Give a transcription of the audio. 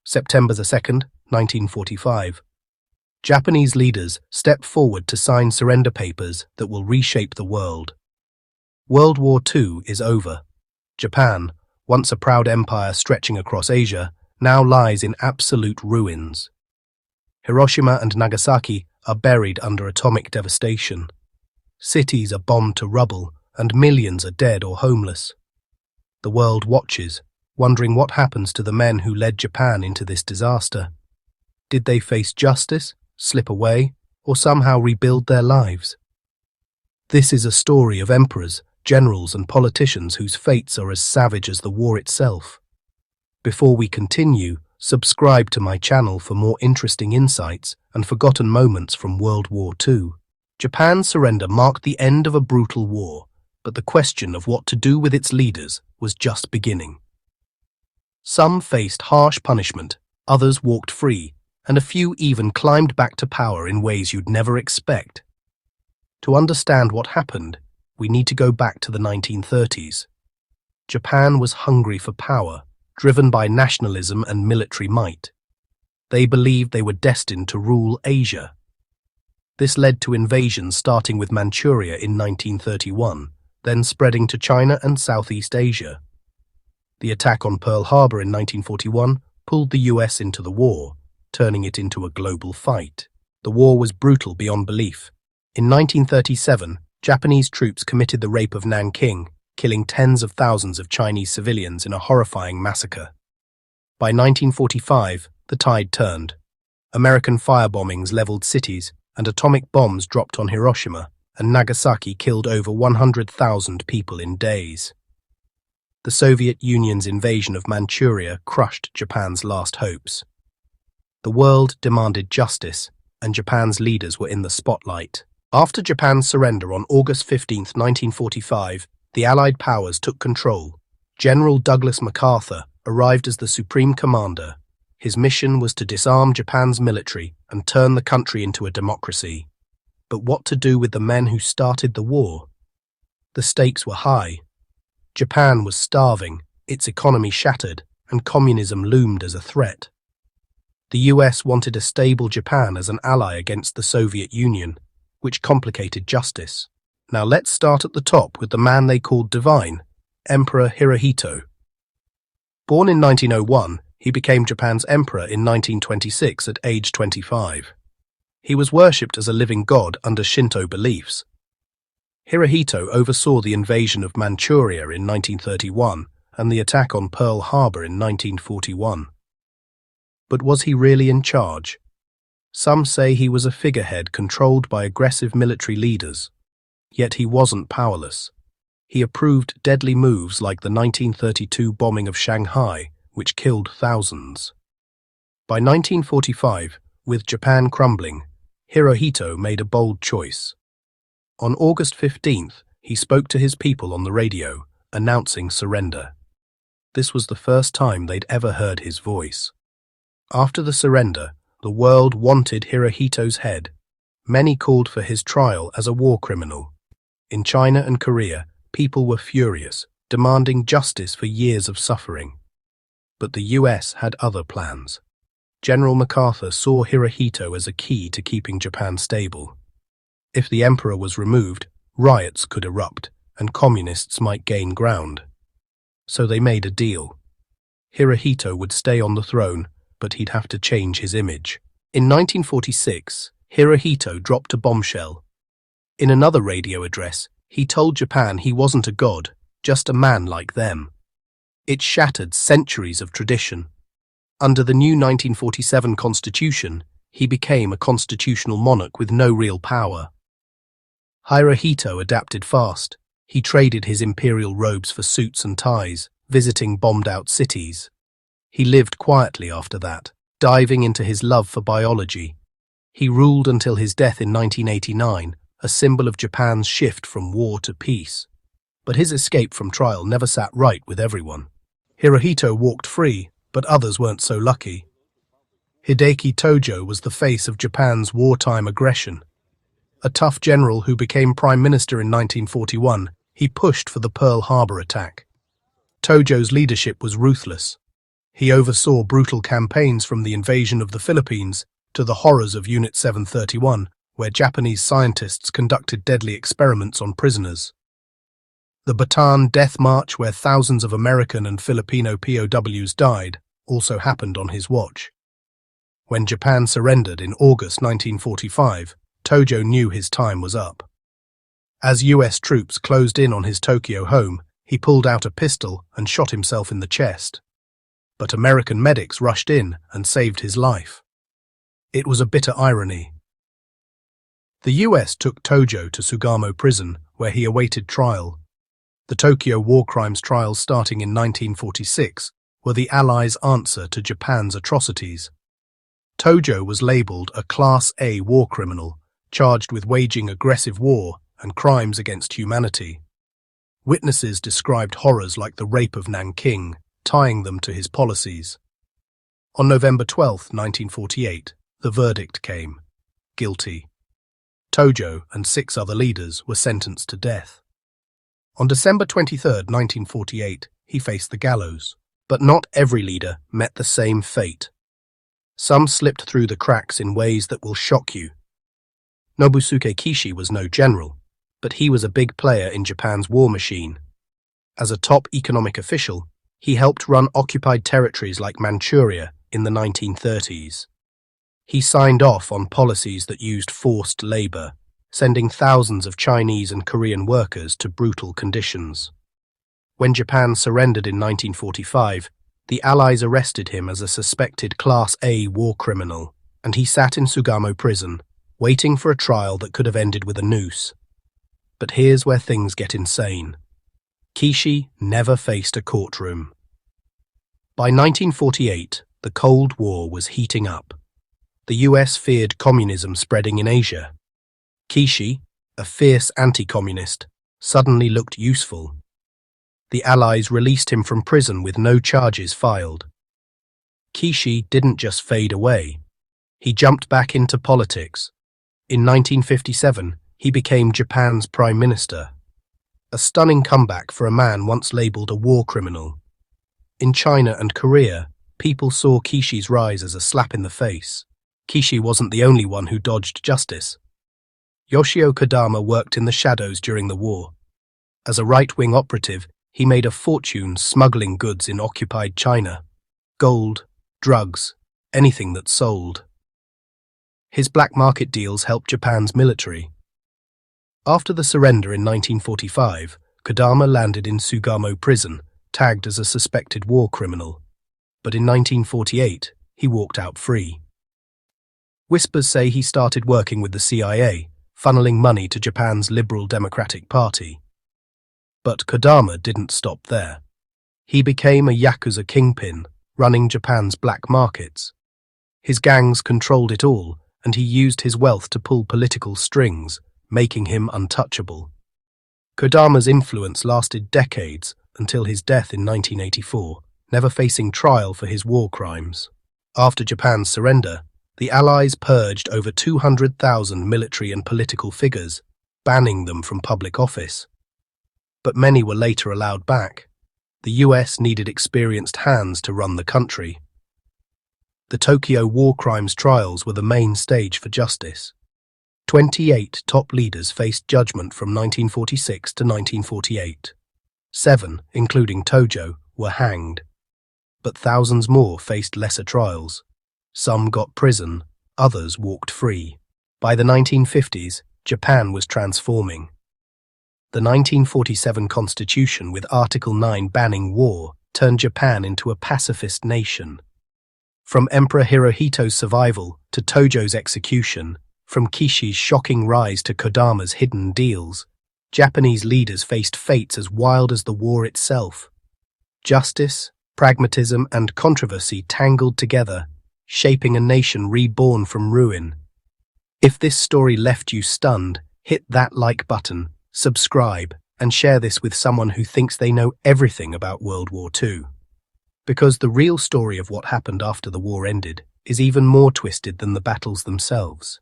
September 2nd, 1945. Japanese leaders step forward to sign surrender papers that will reshape the world. World War II is over. Japan, once a proud empire stretching across Asia, now lies in absolute ruins. Hiroshima and Nagasaki are buried under atomic devastation. Cities are bombed to rubble, and millions are dead or homeless. The world watches, wondering what happens to the men who led Japan into this disaster. Did they face justice, slip away, or somehow rebuild their lives? This is a story of emperors, generals, and politicians whose fates are as savage as the war itself. Before we continue, subscribe to my channel for more interesting insights and forgotten moments from World War II. Japan's surrender marked the end of a brutal war, but the question of what to do with its leaders was just beginning. Some faced harsh punishment, others walked free, and a few even climbed back to power in ways you'd never expect. To understand what happened, we need to go back to the 1930s. Japan was hungry for power, driven by nationalism and military might. They believed they were destined to rule Asia. This led to invasions starting with Manchuria in 1931, then spreading to China and Southeast Asia. The attack on Pearl Harbor in 1941 pulled the US into the war, turning it into a global fight. The war was brutal beyond belief. In 1937, Japanese troops committed the rape of Nanking, killing tens of thousands of Chinese civilians in a horrifying massacre. By 1945, the tide turned. American firebombings leveled cities, and atomic bombs dropped on Hiroshima and Nagasaki killed over 100,000 people in days. The Soviet Union's invasion of Manchuria crushed Japan's last hopes. The world demanded justice, and Japan's leaders were in the spotlight. After Japan's surrender on August 15, 1945, the Allied powers took control. General Douglas MacArthur arrived as the supreme commander. His mission was to disarm Japan's military and turn the country into a democracy. But what to do with the men who started the war? The stakes were high. Japan was starving, its economy shattered, and communism loomed as a threat. The US wanted a stable Japan as an ally against the Soviet Union, which complicated justice. Now let's start at the top with the man they called divine, Emperor Hirohito. Born in 1901, he became Japan's emperor in 1926 at age 25. He was worshipped as a living god under Shinto beliefs. Hirohito oversaw the invasion of Manchuria in 1931 and the attack on Pearl Harbor in 1941. But was he really in charge? Some say he was a figurehead controlled by aggressive military leaders. Yet he wasn't powerless. He approved deadly moves like the 1932 bombing of Shanghai, which killed thousands. By 1945, with Japan crumbling, Hirohito made a bold choice. On August 15th, he spoke to his people on the radio, announcing surrender. This was the first time they'd ever heard his voice. After the surrender, the world wanted Hirohito's head. Many called for his trial as a war criminal. In China and Korea, people were furious, demanding justice for years of suffering. But the US had other plans. General MacArthur saw Hirohito as a key to keeping Japan stable. If the emperor was removed, riots could erupt, and communists might gain ground. So they made a deal. Hirohito would stay on the throne, but he'd have to change his image. In 1946, Hirohito dropped a bombshell. In another radio address, he told Japan he wasn't a god, just a man like them. It shattered centuries of tradition. Under the new 1947 constitution, he became a constitutional monarch with no real power. Hirohito adapted fast. He traded his imperial robes for suits and ties, visiting bombed-out cities. He lived quietly after that, diving into his love for biology. He ruled until his death in 1989, a symbol of Japan's shift from war to peace. But his escape from trial never sat right with everyone. Hirohito walked free, but others weren't so lucky. Hideki Tojo was the face of Japan's wartime aggression. A tough general who became prime minister in 1941, he pushed for the Pearl Harbor attack. Tojo's leadership was ruthless. He oversaw brutal campaigns from the invasion of the Philippines to the horrors of Unit 731, where Japanese scientists conducted deadly experiments on prisoners. The Bataan Death March, where thousands of American and Filipino POWs died, also happened on his watch. When Japan surrendered in August 1945, Tojo knew his time was up. As US troops closed in on his Tokyo home, he pulled out a pistol and shot himself in the chest. But American medics rushed in and saved his life. It was a bitter irony. The US took Tojo to Sugamo prison, where he awaited trial. The Tokyo war crimes trials starting in 1946 were the Allies' answer to Japan's atrocities. Tojo was labelled a Class A war criminal, charged with waging aggressive war and crimes against humanity. Witnesses described horrors like the rape of Nanking, tying them to his policies. On November 12, 1948, the verdict came: guilty. Tojo and 6 other leaders were sentenced to death. On December 23, 1948, he faced the gallows. But not every leader met the same fate. Some slipped through the cracks in ways that will shock you. Nobusuke Kishi was no general, but he was a big player in Japan's war machine. As a top economic official, he helped run occupied territories like Manchuria in the 1930s. He signed off on policies that used forced labor, sending thousands of Chinese and Korean workers to brutal conditions. When Japan surrendered in 1945, the Allies arrested him as a suspected Class A war criminal, and he sat in Sugamo prison, waiting for a trial that could have ended with a noose. But here's where things get insane. Kishi never faced a courtroom. By 1948, the Cold War was heating up. The US feared communism spreading in Asia. Kishi, a fierce anti-communist, suddenly looked useful. The Allies released him from prison with no charges filed. Kishi didn't just fade away. He jumped back into politics. In 1957, he became Japan's Prime Minister. A stunning comeback for a man once labelled a war criminal. In China and Korea, people saw Kishi's rise as a slap in the face. Kishi wasn't the only one who dodged justice. Yoshio Kodama worked in the shadows during the war. As a right-wing operative, he made a fortune smuggling goods in occupied China. Gold, drugs, anything that sold. His black market deals helped Japan's military. After the surrender in 1945, Kodama landed in Sugamo prison, tagged as a suspected war criminal. But in 1948, he walked out free. Whispers say he started working with the CIA, funneling money to Japan's Liberal Democratic Party. But Kodama didn't stop there. He became a Yakuza kingpin, running Japan's black markets. His gangs controlled it all, and he used his wealth to pull political strings, making him untouchable. Kodama's influence lasted decades until his death in 1984, never facing trial for his war crimes. After Japan's surrender, the Allies purged over 200,000 military and political figures, banning them from public office. But many were later allowed back. The US needed experienced hands to run the country. The Tokyo war crimes trials were the main stage for justice. 28 top leaders faced judgment from 1946 to 1948. 7, including Tojo, were hanged. But thousands more faced lesser trials. Some got prison, others walked free. By the 1950s, Japan was transforming. The 1947 Constitution with Article 9 banning war turned Japan into a pacifist nation. From Emperor Hirohito's survival to Tojo's execution, from Kishi's shocking rise to Kodama's hidden deals, Japanese leaders faced fates as wild as the war itself. Justice, pragmatism, and controversy tangled together, shaping a nation reborn from ruin. If this story left you stunned, hit that like button, subscribe, and share this with someone who thinks they know everything about World War II. Because the real story of what happened after the war ended is even more twisted than the battles themselves.